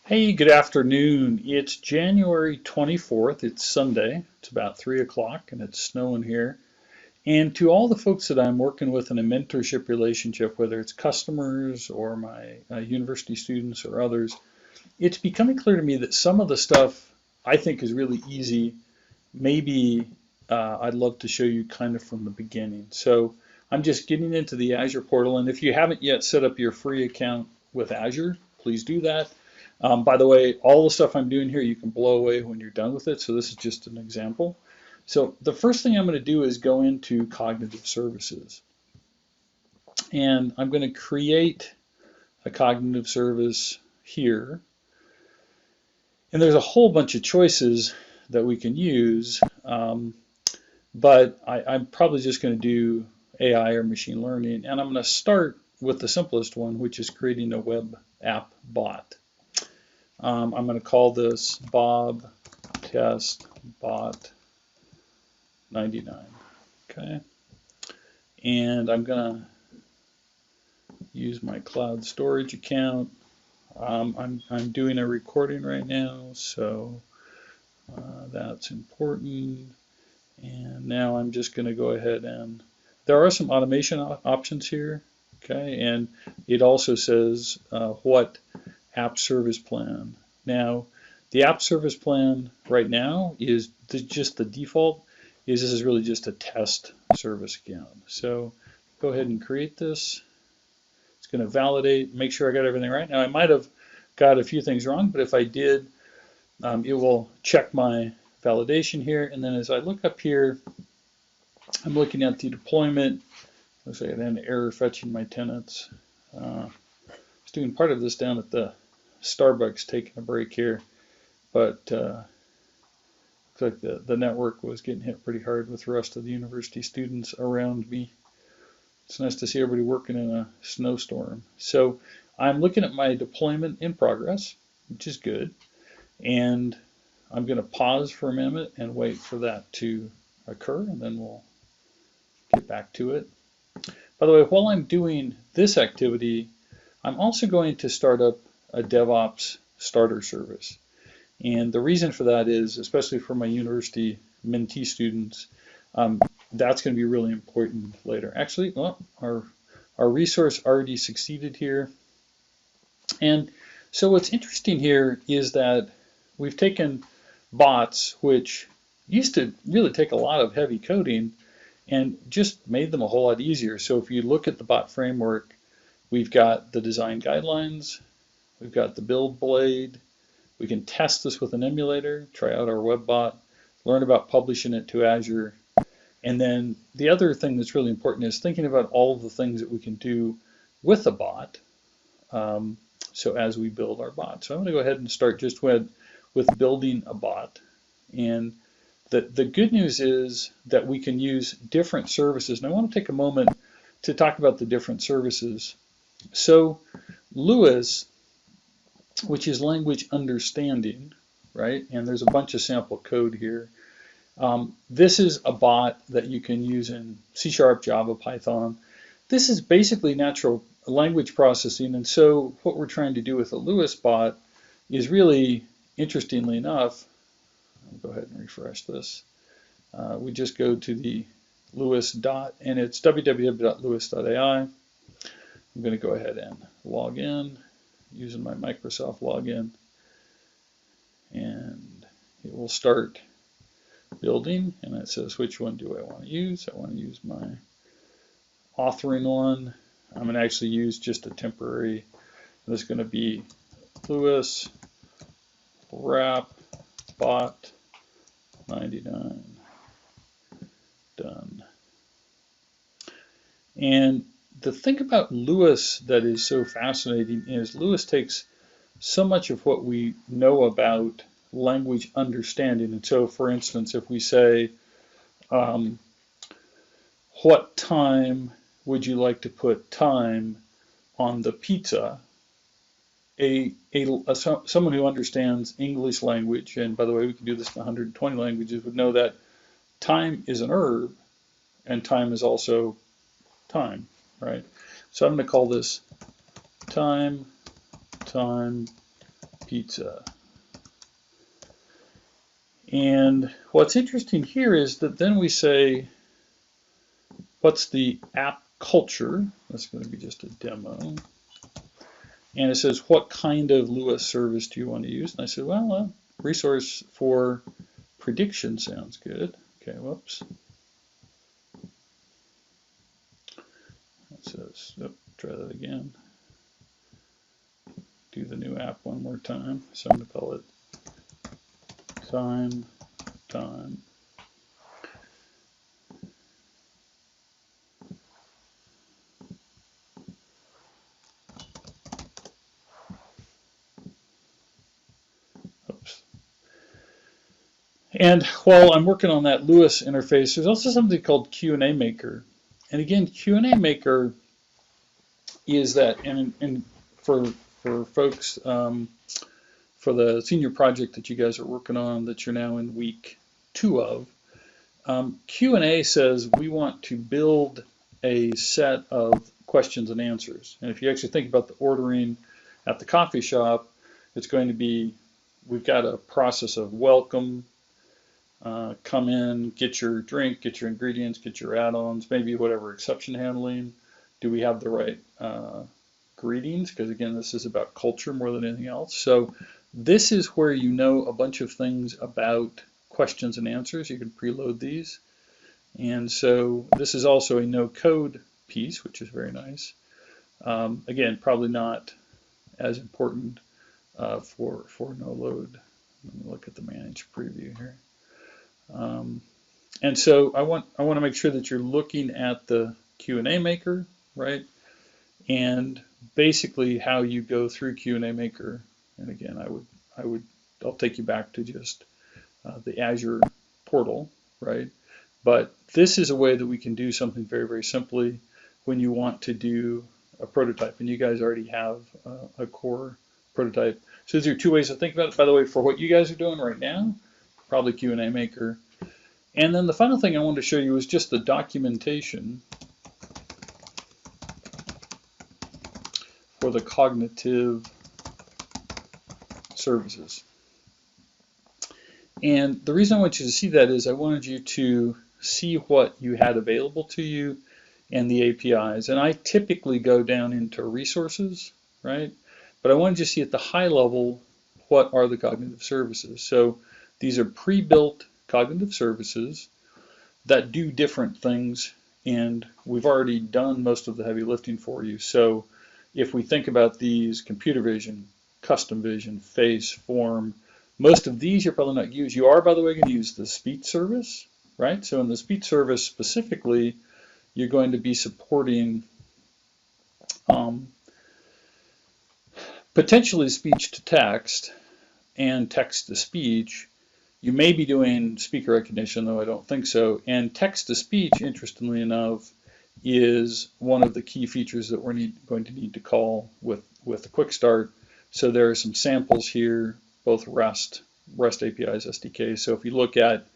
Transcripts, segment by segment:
Hey, good afternoon. It's January 24th. It's Sunday. It's about 3 o'clock and it's snowing here. And to all the folks that I'm working with in a mentorship relationship, whether it's customers or my university students or others, it's becoming clear to me that some of the stuff I think is really easy. Maybe I'd love to show you kind of from the beginning. So I'm just getting into the Azure portal. And if you haven't yet set up your free account with Azure, please do that. By the way, all the stuff I'm doing here, you can blow away when you're done with it. So this is just an example. So the first thing I'm going to do is go into cognitive services. And I'm going to create a cognitive service here. And there's a whole bunch of choices that we can use. But I'm probably just going to do AI or machine learning. And I'm going to start with the simplest one, which is creating a web app bot. I'm going to call this Bob Test Bot 99. Okay. And I'm going to use my cloud storage account. I'm doing a recording right now, so that's important. And now I'm just going to go ahead and there are some automation options here. Okay. And it also says what app service plan. Now, the app service plan right now is just the default. This is really just a test service account. So go ahead and create this. It's going to validate, make sure I got everything right. Now, I might have got a few things wrong, but if I did, it will check my validation here. And then as I look up here, I'm looking at the deployment. Looks like I had an error fetching my tenants. I was doing part of this down at the Starbucks taking a break here, but looks like the network was getting hit pretty hard with the rest of the university students around me. It's nice to see everybody working in a snowstorm. So I'm looking at my deployment in progress, which is good, and I'm going to pause for a minute and wait for that to occur, and then we'll get back to it. By the way, while I'm doing this activity, I'm also going to start up a DevOps starter service. And the reason for that is, especially for my university mentee students, that's going to be really important later. Actually, well, our resource already succeeded here. And so what's interesting here is that we've taken bots, which used to really take a lot of heavy coding, and just made them a whole lot easier. So if you look at the bot framework, we've got the design guidelines, we've got the build blade. We can test this with an emulator, try out our web bot, learn about publishing it to Azure. And then the other thing that's really important is thinking about all of the things that we can do with a bot. So as we build our bot. So I'm going to go ahead and start just with building a bot. And the good news is that we can use different services. And I want to take a moment to talk about the different services. So LUIS, which is language understanding, right? And there's a bunch of sample code here. This is a bot that you can use in C#, Java, Python. This is basically natural language processing. And so what we're trying to do with a LUIS bot is really, interestingly enough, I'll go ahead and refresh this. We just go to the LUIS dot, and it's www.lewis.ai. I'm going to go ahead and log in using my Microsoft login, and it will start building, and it says which one do I want to use. I want to use my authoring one. I'm going to actually use just a temporary. This is going to be LUIS wrap bot 99. Done. And the thing about LUIS that is so fascinating is LUIS takes so much of what we know about language understanding. And so, for instance, if we say, what time would you like to put time on the pizza? Someone who understands English language, and by the way, we can do this in 120 languages, would know that time is an verb, and time is also time, right? So I'm going to call this time pizza. And what's interesting here is that then we say, what's the app culture? That's going to be just a demo. And it says, what kind of Lewis service do you want to use? And I said, well, a resource for prediction sounds good. Okay, whoops. It says, oh, try that again. Do the new app one more time. So I'm going to call it time. Oops. And while I'm working on that Lewis interface, there's also something called Q&A Maker. And again, Q&A Maker is that, and for folks, for the senior project that you guys are working on that you're now in week 2 of, Q&A says we want to build a set of questions and answers. And if you actually think about the ordering at the coffee shop, it's going to be, we've got a process of welcome, come in, get your drink, get your ingredients, get your add-ons, maybe whatever exception handling. Do we have the right greetings? Because again, this is about culture more than anything else. So this is where you know a bunch of things about questions and answers. You can preload these. And so this is also a no code piece, which is very nice. Again, probably not as important for no load. Let me look at the manage preview here. And so I want to make sure that you're looking at the Q&A Maker, right? And basically how you go through Q&A Maker. And again, I'll take you back to just the Azure portal, right? But this is a way that we can do something very, very simply when you want to do a prototype, and you guys already have a core prototype. So these are 2 ways to think about it. By the way, for what you guys are doing right now, probably Q&A Maker. And then the final thing I wanted to show you is just the documentation for the cognitive services. And the reason I want you to see that is I wanted you to see what you had available to you and the APIs. And I typically go down into resources, right? But I wanted you to see at the high level, what are the cognitive services? So these are pre-built cognitive services that do different things, and we've already done most of the heavy lifting for you. So if we think about these, computer vision, custom vision, face, form, most of these you're probably not use. You are, by the way, going to use the speech service, right? So in the speech service specifically, you're going to be supporting potentially speech to text and text to speech. You may be doing speaker recognition, though I don't think so. And text to speech, interestingly enough, is one of the key features that we're going to need to call with a quick start. So there are some samples here, both REST APIs, SDKs. So if you look at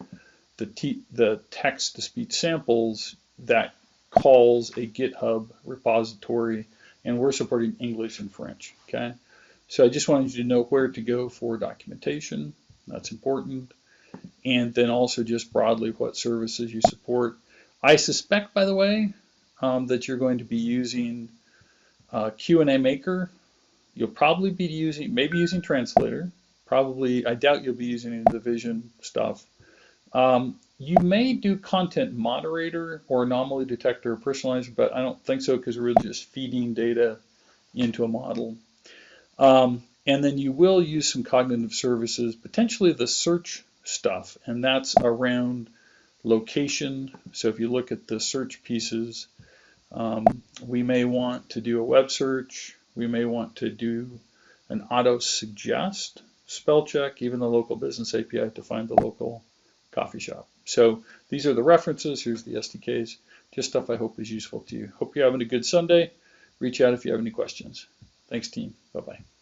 the text to speech samples, that calls a GitHub repository, and we're supporting English and French, okay? So I just wanted you to know where to go for documentation. That's important. And then also just broadly what services you support. I suspect, by the way, that you're going to be using Q&A Maker. You'll probably be maybe using Translator. Probably, I doubt you'll be using the vision stuff. You may do content moderator or anomaly detector or personalizer, but I don't think so because we're really just feeding data into a model. And then you will use some cognitive services, potentially the search stuff, and that's around location. So if you look at the search pieces, we may want to do a web search. We may want to do an auto suggest spell check, even the local business API to find the local coffee shop. So these are the references. Here's the SDKs. Just stuff I hope is useful to you. Hope you're having a good Sunday. Reach out if you have any questions. Thanks, team. Bye-bye.